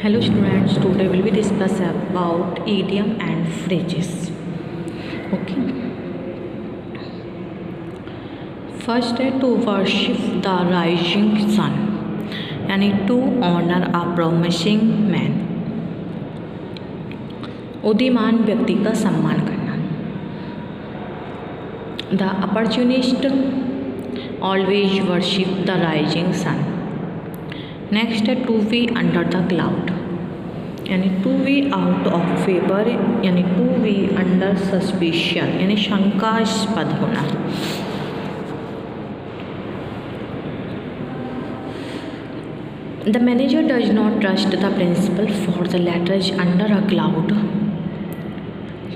Hello students, today will be discuss about idiom and phrases. Okay. First है to worship the rising sun, यानी to honor a promising man. उदीयमान व्यक्ति का सम्मान करना. The opportunist always worship the rising sun. Next है to be under the cloud, यानी to be out of favour, यानी टू बी अंडर सस्पिशन, यानी शंकास्पद होना. The manager does not trust the principal for the letter is under a cloud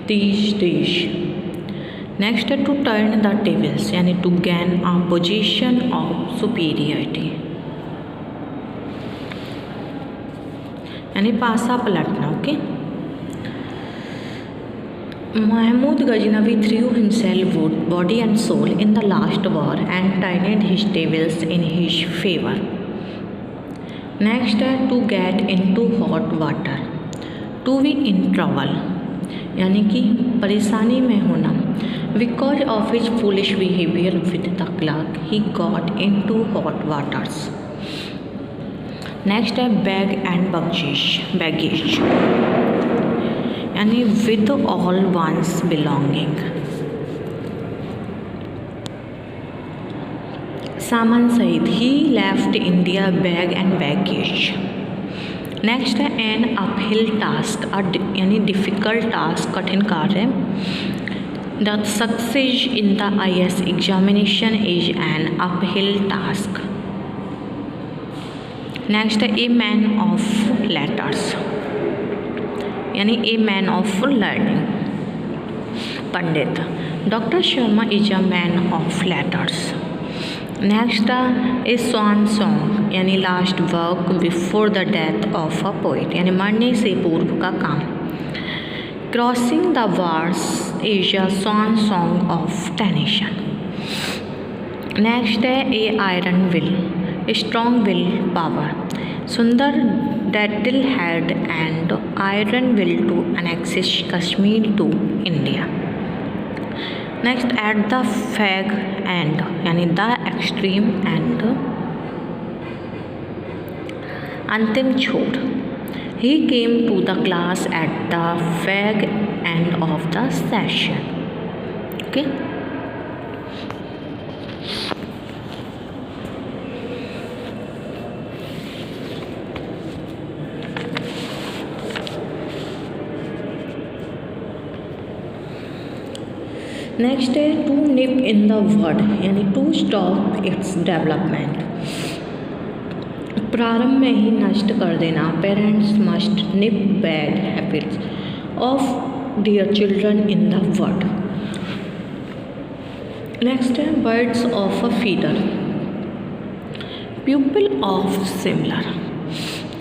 these days. Next है to turn the tables, यानी to gain a position of superiority, यानी पासा पलटना. Okay. Mahmud Ghaznavi threw himself body and soul in the last war and टाइनेड his tables in his favour. Next है to get into hot water, to be in trouble, यानी कि परेशानी में होना. Because of his foolish behaviour with the clerk he got into hot waters. Next है bag and baggage, यानी with all one's belonging, सामान सहित. He left India bag and baggage. Next है एन अपहिल टास्क, यानी difficult task, कठिन कार्य. The success in the IAS examination is an uphill task. Next है a man of letters, यानी a man of learning, pandit. Doctor Sharma is a man of letters. Next a swan song, यानी last work before the death of a poet, यानी मरने से पूर्व का काम. Crossing the bars is a swan song of Tennyson. Next है a iron will, strong will power. Sardar Patel had an iron will to annexes Kashmir to India. Next at the fag end, यानी the extreme end, अंतिम छोर. He came to the class at the fag end of the session. Okay. Next है to nip in the word, यानी to stop its development, प्रारंभ में ही नष्ट कर देना. Parents must nip bad habits of their children in the word. Next है birds of a feather, people of similar,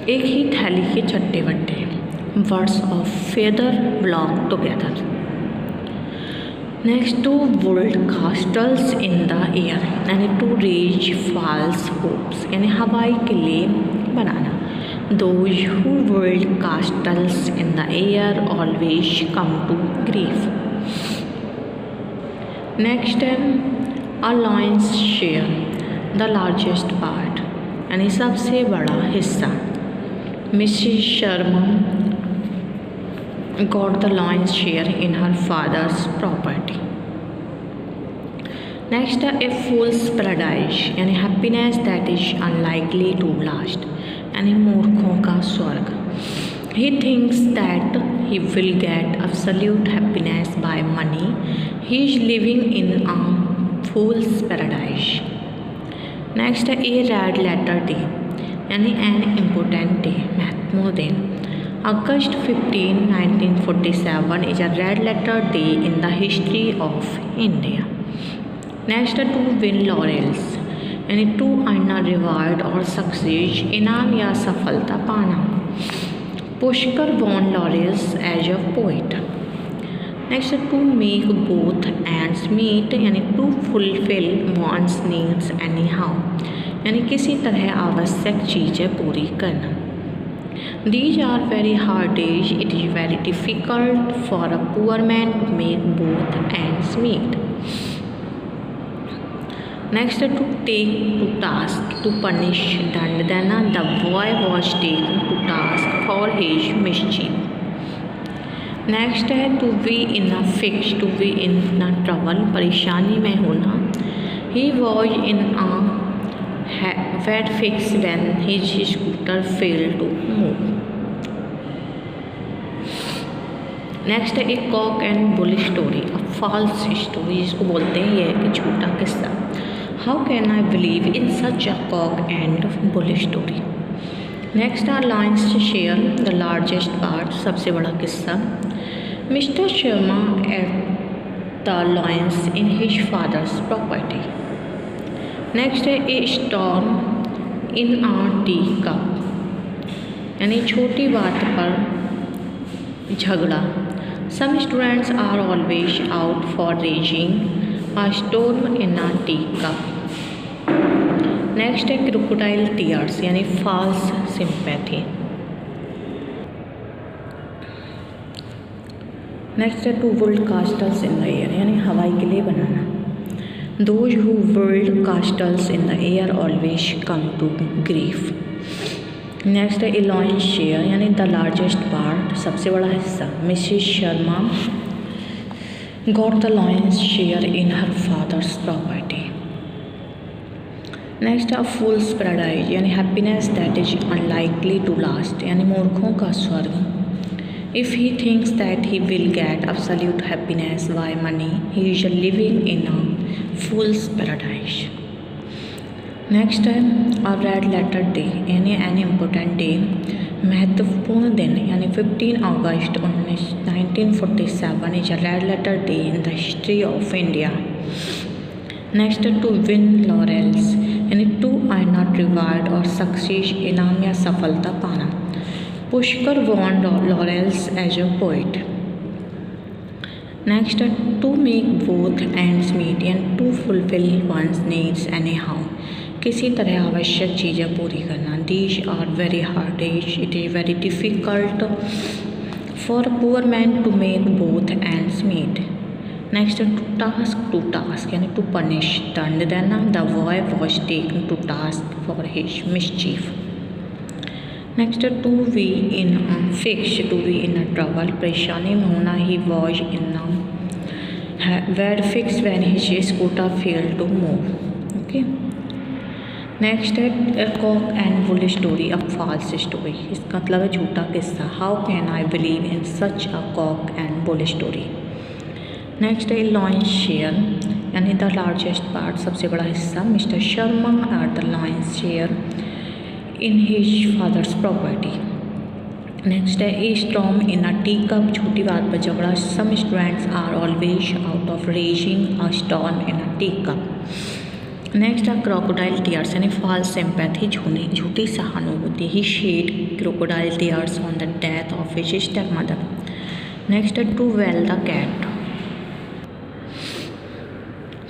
एक ही थैली के चट्टे बट्टे. Birds of feather flock together. Next to build castles in the air, यानी to raise false hopes, यानी हवाई किले बनाना. Those who build castles in the air always come to grief. Next है a lion's share, the largest part, यानी सबसे बड़ा हिस्सा. Mrs Sharma got the lion's share in her father's property. Next, a fool's paradise, यानी happiness that is unlikely to last, यानी मूर्खों का स्वर्ग. He thinks that he will get absolute happiness by money. He is living in a fool's paradise. Next, a red letter day, यानी an important day, महत्वपूर्ण दिन. August 15, 1947 is a red letter day in the history of India. Next, to win laurels, यानी to earn a reward or success, इनाम या सफलता पाना. Pushkar won laurels as a poet. Next, to make both ends meet, यानी to fulfill one's needs anyhow, यानी किसी तरह आवश्यक चीज़ें पूरी करना. These are very hard days. It is very difficult for a poor man to make both ends meet. Next, to take to task, to punish. Dandana, the boy was taken to task for his mischief. Next है to be in a fix, to be in a trouble, परेशानी में होना. He was in a bad fix when his scooter fail to move. Next है a cock and bull story, a false story जिसको बोलते हैं ये कि झूठा किस्सा. How can I believe in such a cock and bull story. Next are lion's share the largest part, सबसे बड़ा किस्सा. Mister Sharma ate the lion's in his father's property. Next है a storm in a teacup, यानी छोटी बात पर झगड़ा. Some students are always out for raising a storm in a teacup. Next है क्रोकोडाइल टीयर्स, यानी false sympathy. Next है to build castles in the air, यानी हवाई किले बनाना. Those who build castles in the air always come to grief. Next है lion's share, यानी the largest part, सबसे बड़ा हिस्सा. Mrs Sharma got the lion's share in her father's property. Next है फूल्स पैराडाइज, यानी happiness that is unlikely to last, यानी मूर्खों का स्वर्ग. If he thinks that he will get absolute happiness by money, he is living in a fool's paradise. Next है a red letter day, यानी an important day, महत्वपूर्ण दिन, यानी 15 August 1947 is a red letter day in the history of India. Next to win laurels, यानी to earn reward और success, इनाम या सफलता पाना. Pushkar won laurels as a poet. Next to make both ends meet, and to fulfil one's needs anyhow, किसी तरह आवश्यक चीज़ें पूरी करना. These are very hard days. It is very difficult for a poor man to make both ends meet. Next to task, यानी to punish. दंड देना. The boy was taken to task for his mischief. Next to be in fix, to be in trouble, परेशानी में होना. He was in bad fix when his scooter fail to move. Okay. Next है cock and bull story, a false story, इसका मतलब है झूठा किस्सा. How can I believe in such a cock and bull story. Next है lion's share, यानी the largest part, सबसे बड़ा हिस्सा. Mr Sharma are the lion's share in his father's property. Next है a storm in a teacup, छोटी बात पर झगड़ा. Some students are always out of raising a storm in a teacup. Next है crocodile tears, यानी false sympathy, झूठी सहानुभूति. He shade crocodile tears on the death of his stepmother. Next है to bell the cat,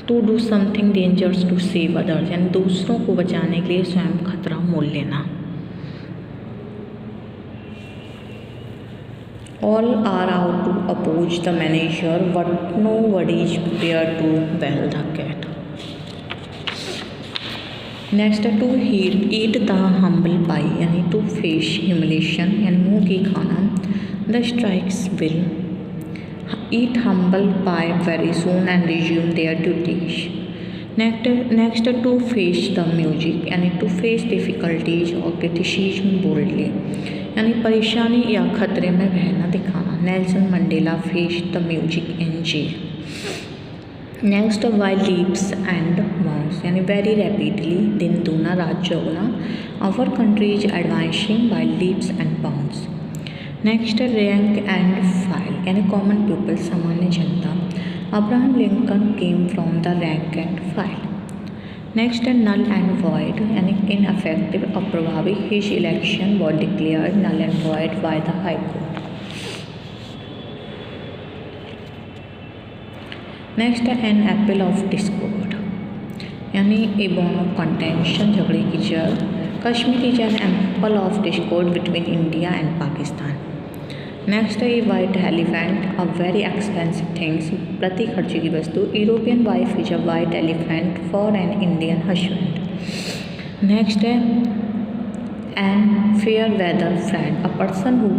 to do something dangerous to save others, यानी दूसरों को बचाने के लिए स्वयं खतरा मोल लेना. All are out to oppose the manager but nobody is prepare to bell the cat. Next है to eat the humble pie, यानी टू फेस ह्यूमिलेशन, यानी मुँह की खाना. The strikes will eat humble pie very soon and resume their duties. Next to face the music, यानी to face difficulties or criticism boldly, यानी परेशानी या खतरे में बहना दिखाना. Nelson Mandela faced the music in jail. Next while leaps and bounds, यानी very rapidly, दिन दूना रात चौगुना. Our country is advancing by leaps and bounds. Next rank and file, यानी कॉमन पीपल, सामान्य जनता. Abraham Lincoln came from the rank and file. Next है null and void, यानी इनअफेक्टिव, अप्रभावी. His election was declared null and void by the high court. Next है an apple of discord, यानी a bone of contention, झगड़े की जड़. Kashmir is an ample of discord between India and Pakistan. Next है white elephant, a very expensive things, प्रति खर्चे की वस्तु. European wife is a white elephant for an Indian husband. Next है an fair weather friend, a person who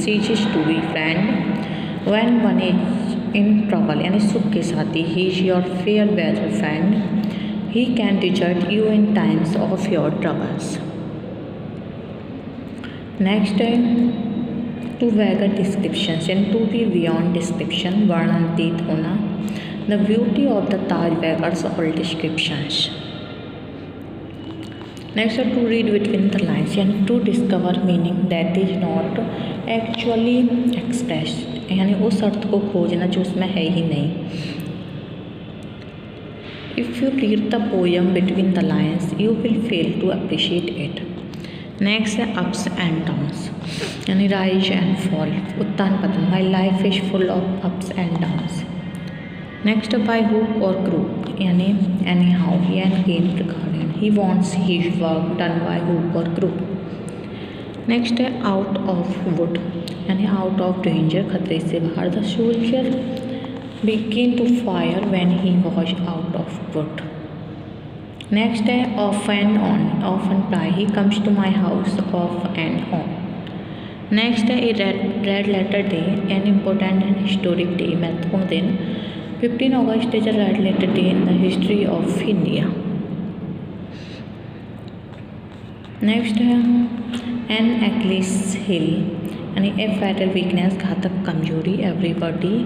ceases to be friend when one is in trouble, यानी सुख के साथी. He is your fair weather friend. He can desert you in times of your troubles. Next है to beggar description, यानी to B beyond description, वर्णनातीत होना. The beauty of the Taj beggars all descriptions. Next है to read between the lines, यानी to discover meaning that is not actually expressed, यानी उस अर्थ को खोजना जो उसमें है ही नहीं. If you read the poem between the lines you will fail to appreciate it. Next है अप्स एंड डाउन्स, यानी राइज एंड फॉल, उत्तान पतन. My life is full of ups and downs. Next by hook और crook, यानी anyhow he and gain regarded. He wants his work done by hook और crook. Next है out of wood, यानी out of danger, खतरे से बाहर. The soldier began to fire when he was out of wood. Next है off and on, off and प्राय, he comes to my house off and on. Next है a red letter day, an important and historic day, महत्वपूर्ण दिन. 15 August is a red letter day in the history of India. Next है an Achilles heel, यानी a fatal weakness, घातक कमजोरी. Everybody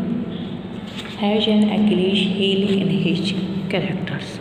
has an Achilles heel in his characters.